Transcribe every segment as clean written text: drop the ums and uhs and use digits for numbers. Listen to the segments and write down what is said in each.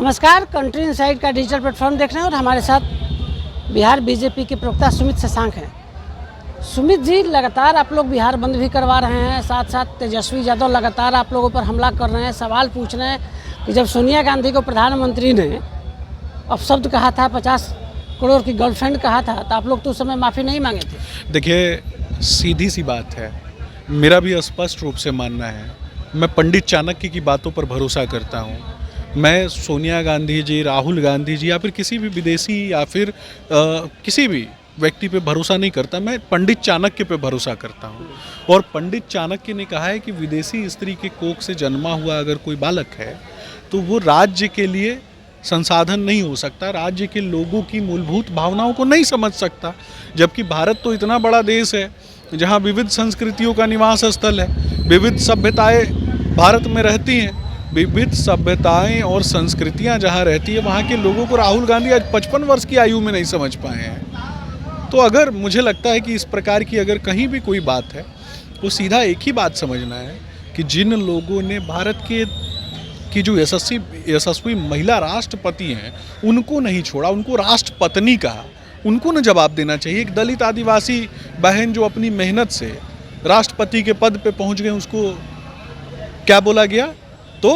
नमस्कार, country inside का digital platform देख रहे हैं और हमारे साथ बिहार बीजेपी के प्रवक्ता सुमित शशांक हैं। सुमित जी, लगातार आप लोग बिहार बंद भी करवा रहे हैं, साथ साथ तेजस्वी यादव लगातार आप लोगों पर हमला कर रहे हैं, सवाल पूछ रहे हैं कि जब सोनिया गांधी को प्रधानमंत्री ने अपशब्द कहा था, 50 करोड़ की गर्लफ्रेंड कहा था, तो आप लोग तो उस समय माफ़ी नहीं मांगे थे। देखिए, सीधी सी बात है, मेरा भी स्पष्ट रूप से मानना है, मैं पंडित चाणक्य की बातों पर भरोसा करता हूँ। मैं सोनिया गांधी जी, राहुल गांधी जी या फिर किसी भी विदेशी या फिर किसी भी व्यक्ति पे भरोसा नहीं करता। मैं पंडित चाणक्य पे भरोसा करता हूँ। और पंडित चाणक्य ने कहा है कि विदेशी स्त्री के कोख से जन्मा हुआ अगर कोई बालक है तो वो राज्य के लिए संसाधन नहीं हो सकता, राज्य के लोगों की मूलभूत भावनाओं को नहीं समझ सकता। जबकि भारत तो इतना बड़ा देश है जहाँ विविध संस्कृतियों का निवास स्थल है, विविध सभ्यताएं भारत में रहती हैं। विविध सभ्यताएं और संस्कृतियां जहाँ रहती है वहाँ के लोगों को राहुल गांधी आज 55 वर्ष की आयु में नहीं समझ पाए हैं। तो अगर मुझे लगता है कि इस प्रकार की अगर कहीं भी कोई बात है तो सीधा एक ही बात समझना है कि जिन लोगों ने भारत की जो यशस्वी महिला राष्ट्रपति हैं उनको नहीं छोड़ा, उनको राष्ट्रपत्नी कहा, उनको न जवाब देना चाहिए। एक दलित आदिवासी बहन जो अपनी मेहनत से राष्ट्रपति के पद पे पहुंच गए, उसको क्या बोला गया? तो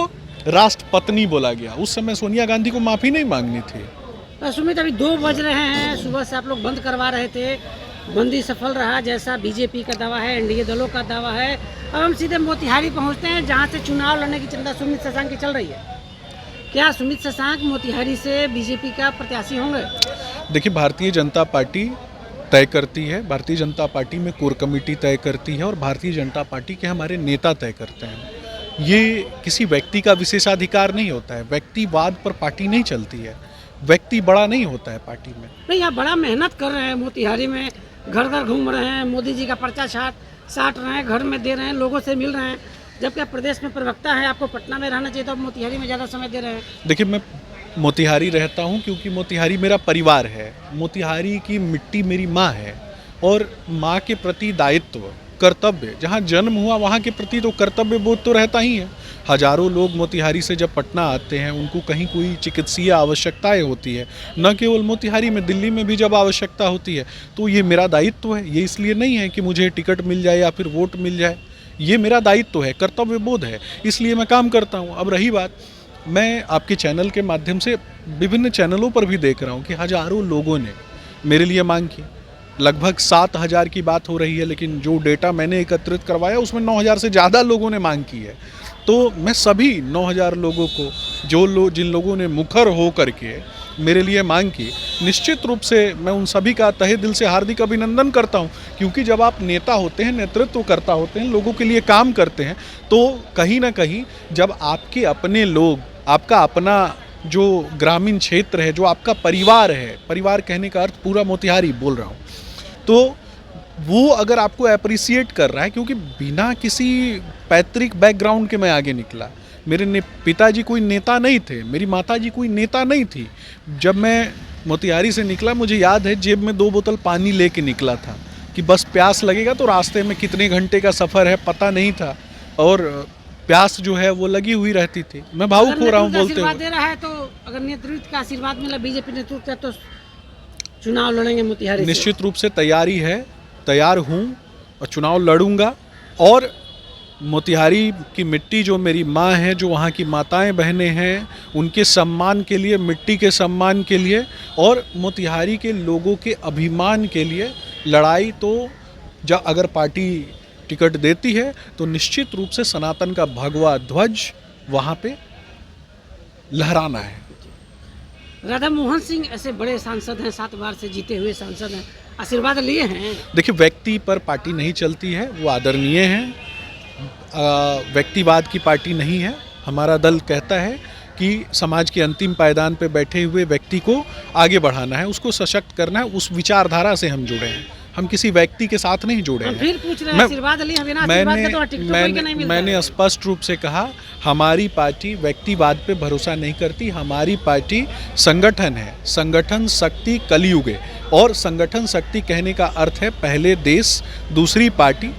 राष्ट्रपत्नी बोला गया। उस समय सोनिया गांधी को माफ़ी नहीं मांगनी थी। सुमित, अभी 2 बज रहे हैं, सुबह से आप लोग बंद करवा रहे थे, बंदी सफल रहा जैसा बीजेपी का दावा है, एनडीए दलों का दावा है। अब हम सीधे मोतिहारी पहुंचते हैं जहां से चुनाव लड़ने की चिंता सुमित शशांक की चल रही है। क्या सुमित शशांक मोतिहारी से बीजेपी का प्रत्याशी होंगे? देखिए, भारतीय जनता पार्टी तय करती है, भारतीय जनता पार्टी में कोर कमेटी तय करती है और भारतीय जनता पार्टी के हमारे नेता तय करते हैं। ये किसी व्यक्ति का विशेषाधिकार नहीं होता है। व्यक्तिवाद पर पार्टी नहीं चलती है, व्यक्ति बड़ा नहीं होता है पार्टी में। नहीं, आप बड़ा मेहनत कर रहे हैं, मोतिहारी में घर घर घूम रहे हैं, मोदी जी का पर्चा साट रहे हैं, घर में दे रहे हैं, लोगों से मिल रहे हैं, जबकि आप प्रदेश में प्रवक्ता है, आपको पटना में रहना चाहिए, तो आप मोतिहारी में ज़्यादा समय दे रहे हैं। देखिए, मैं मोतिहारी रहता हूँ क्योंकि मोतिहारी मेरा परिवार है, मोतिहारी की मिट्टी मेरी माँ है और माँ के प्रति दायित्व, कर्तव्य, जहाँ जन्म हुआ वहाँ के प्रति तो कर्तव्य बोध तो रहता ही है। हजारों लोग मोतिहारी से जब पटना आते हैं उनको कहीं कोई चिकित्सीय आवश्यकताएं होती है, न केवल मोतिहारी में, दिल्ली में भी जब आवश्यकता होती है, तो ये मेरा दायित्व है। ये इसलिए नहीं है कि मुझे टिकट मिल जाए या फिर वोट मिल जाए, ये मेरा दायित्व है, कर्तव्य बोध है, इसलिए मैं काम करता हूँ। अब रही बात, मैं आपके चैनल के माध्यम से विभिन्न चैनलों पर भी देख रहा हूँ कि हजारों लोगों ने मेरे लिए मांग की। लगभग 7000 की बात हो रही है, लेकिन जो डेटा मैंने एकत्रित करवाया उसमें 9000 से ज़्यादा लोगों ने मांग की है। तो मैं सभी 9000 लोगों को, जिन लोगों ने मुखर हो करके मेरे लिए मांग की, निश्चित रूप से मैं उन सभी का तहे दिल से हार्दिक अभिनंदन करता हूं। क्योंकि जब आप नेता होते हैं, नेतृत्व करता होते हैं, लोगों के लिए काम करते हैं, तो कहीं ना कहीं जब आपके अपने लोग, आपका अपना जो ग्रामीण क्षेत्र है, जो आपका परिवार है, परिवार कहने का अर्थ पूरा मोतिहारी बोल रहा हूँ, तो वो अगर आपको अप्रिसिएट कर रहा है, क्योंकि बिना किसी पैतृक बैकग्राउंड के मैं आगे निकला। मेरे पिताजी कोई नेता नहीं थे, मेरी माताजी कोई नेता नहीं थी। जब मैं मोतिहारी से निकला, मुझे याद है जेब में 2 बोतल पानी लेके निकला था कि बस प्यास लगेगा, तो रास्ते में कितने घंटे का सफ़र है पता नहीं था, और प्यास जो है वो लगी हुई रहती थी। मैं भावुक हो रहा हूँ बोलते हुए। दे रहा है, तो अगर नेतृत्व का आशीर्वाद मिला बीजेपी नेतृत्व तो चुनाव लड़ेंगे मोतिहारी? निश्चित रूप से तैयारी है, तैयार हूँ और चुनाव लड़ूंगा। और मोतिहारी की मिट्टी जो मेरी माँ है, जो वहाँ की माताएं बहनें हैं, उनके सम्मान के लिए, मिट्टी के सम्मान के लिए और मोतिहारी के लोगों के अभिमान के लिए लड़ाई, तो जब अगर पार्टी टिकट देती है तो निश्चित रूप से सनातन का भगवा ध्वज वहाँ पे लहराना है। राधा मोहन सिंह ऐसे बड़े सांसद हैं, 7 बार से जीते हुए सांसद हैं, आशीर्वाद लिए हैं? देखिए, व्यक्ति पर पार्टी नहीं चलती है, वो आदरणीय हैं। व्यक्तिवाद की पार्टी नहीं है। हमारा दल कहता है कि समाज के अंतिम पायदान पर बैठे हुए व्यक्ति को आगे बढ़ाना है, उसको सशक्त करना है। उस विचारधारा से हम जुड़े हैं, हम किसी व्यक्ति के साथ नहीं जुड़े हैं। फिर पूछ रहे हैं, आशीर्वाद लिए, बिना आशीर्वाद के तो टिकट कोई के नहीं मिलता। मैंने स्पष्ट रूप से कहा, हमारी पार्टी व्यक्तिवाद पे भरोसा नहीं करती। हमारी पार्टी संगठन है, संगठन शक्ति कलयुगे। और संगठन शक्ति कहने का अर्थ है पहले देश, दूसरी पार्टी,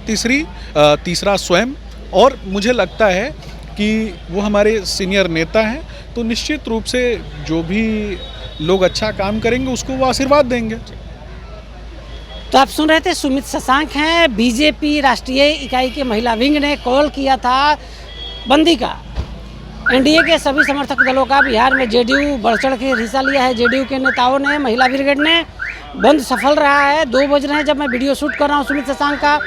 तीसरा स्वयं। और मुझे लगता है कि वो हमारे सीनियर नेता हैं तो निश्चित रूप से जो भी लोग अच्छा काम करेंगे उसको वो आशीर्वाद देंगे। तो आप सुन रहे थे, सुमित शशांक हैं। बीजेपी राष्ट्रीय इकाई के महिला विंग ने कॉल किया था बंदी का। एनडीए के सभी समर्थक दलों का बिहार में जेडीयू बढ़ चढ़ के हिस्सा लिया है। जेडीयू के नेताओं ने, महिला ब्रिगेड ने। बंद सफल रहा है। 2 बज रहे हैं जब मैं वीडियो शूट कर रहा हूँ सुमित शशांक का।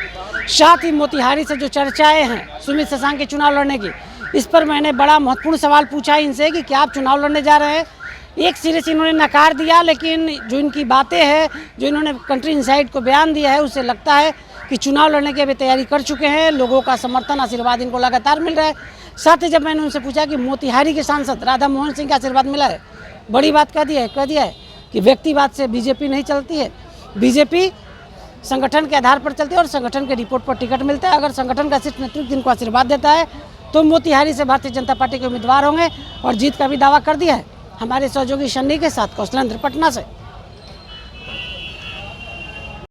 साथ ही मोतिहारी से जो चर्चाएं हैं सुमित शशांक के चुनाव लड़ने की, इस पर मैंने बड़ा महत्वपूर्ण सवाल पूछा इनसे कि क्या आप चुनाव लड़ने जा रहे हैं। एक सिरे से इन्होंने नकार दिया, लेकिन जो इनकी बातें हैं, जो इन्होंने कंट्री इनसाइड को बयान दिया है, उससे लगता है कि चुनाव लड़ने की अभी तैयारी कर चुके हैं। लोगों का समर्थन, आशीर्वाद इनको लगातार मिल रहा है। साथ ही जब मैंने उनसे पूछा कि मोतिहारी के सांसद राधा मोहन सिंह का आशीर्वाद मिला है, बड़ी बात कह दिया है कि व्यक्तिवाद से बीजेपी नहीं चलती है। बीजेपी संगठन के आधार पर चलती है और संगठन के रिपोर्ट पर टिकट मिलता है। अगर संगठन का शीर्ष नेतृत्व इनको आशीर्वाद देता है तो मोतिहारी से भारतीय जनता पार्टी के उम्मीदवार होंगे और जीत का भी दावा कर दिया है। हमारे सहयोगी शन्नी के साथ कौशलेंद्र, पटना से।